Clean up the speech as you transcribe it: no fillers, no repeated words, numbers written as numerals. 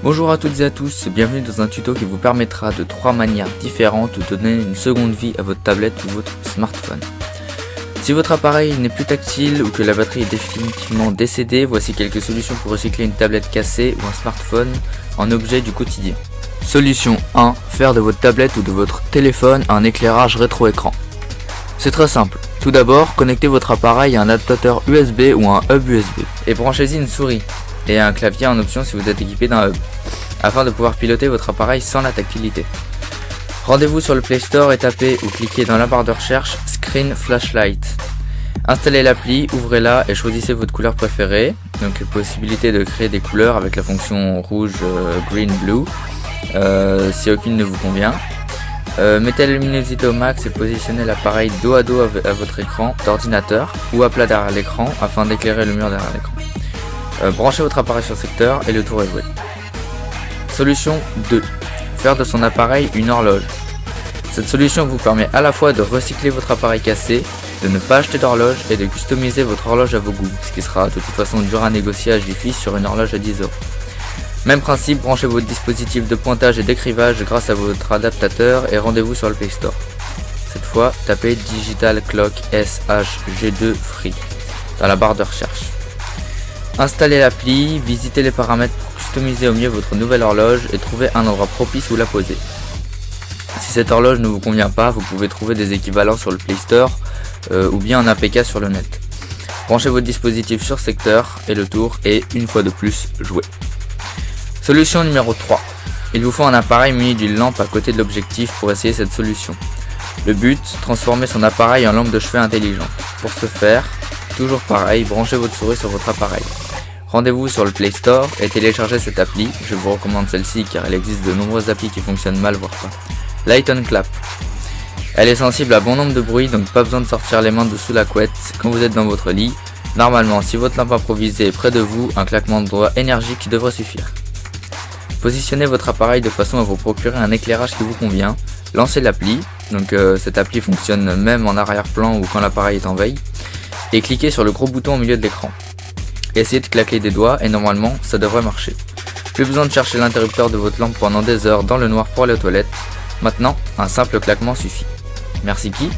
Bonjour à toutes et à tous, bienvenue dans un tuto qui vous permettra de 3 manières différentes de donner une seconde vie à votre tablette ou votre smartphone. Si votre appareil n'est plus tactile ou que la batterie est définitivement décédée, voici quelques solutions pour recycler une tablette cassée ou un smartphone en objet du quotidien. Solution 1. Faire de votre tablette ou de votre téléphone un éclairage rétro-écran. C'est très simple. Tout d'abord, connectez votre appareil à un adaptateur USB ou un hub USB et branchez-y une souris et un clavier en option si vous êtes équipé d'un hub, afin de pouvoir piloter votre appareil sans la tactilité. Rendez-vous sur le Play Store et tapez ou cliquez dans la barre de recherche Screen Flashlight. Installez l'appli, ouvrez-la et choisissez votre couleur préférée. Donc possibilité de créer des couleurs avec la fonction rouge, green, blue, si aucune ne vous convient. Mettez la luminosité au max et positionnez l'appareil dos à dos à votre écran d'ordinateur ou à plat derrière l'écran afin d'éclairer le mur derrière l'écran. Branchez votre appareil sur secteur et le tour est joué. Solution 2. Faire de son appareil une horloge. Cette solution vous permet à la fois de recycler votre appareil cassé, de ne pas acheter d'horloge et de customiser votre horloge à vos goûts, ce qui sera de toute façon dur à négocier à Jiffy sur une horloge à 10€. Même principe, branchez votre dispositif de pointage et d'écrivage grâce à votre adaptateur et rendez-vous sur le Play Store. Cette fois, tapez Digital Clock SHG2 Free dans la barre de recherche. Installez l'appli, visitez les paramètres pour customiser au mieux votre nouvelle horloge et trouvez un endroit propice où la poser. Si cette horloge ne vous convient pas, vous pouvez trouver des équivalents sur le Play Store ou bien en APK sur le net. Branchez votre dispositif sur secteur et le tour est une fois de plus joué. Solution numéro 3. Il vous faut un appareil muni d'une lampe à côté de l'objectif pour essayer cette solution. Le but, transformer son appareil en lampe de chevet intelligente. Pour ce faire, toujours pareil, branchez votre souris sur votre appareil. Rendez-vous sur le Play Store et téléchargez cette appli. Je vous recommande celle-ci car il existe de nombreuses applis qui fonctionnent mal voire pas. Light on Clap. Elle est sensible à bon nombre de bruits, donc pas besoin de sortir les mains de sous la couette quand vous êtes dans votre lit. Normalement, si votre lampe improvisée est près de vous, un claquement de doigts énergique devrait suffire. Positionnez votre appareil de façon à vous procurer un éclairage qui vous convient. Lancez l'appli, donc cette appli fonctionne même en arrière-plan ou quand l'appareil est en veille. Et cliquez sur le gros bouton au milieu de l'écran. Essayez de claquer des doigts et normalement ça devrait marcher. Plus besoin de chercher l'interrupteur de votre lampe pendant des heures dans le noir pour aller aux toilettes. Maintenant, un simple claquement suffit. Merci qui ?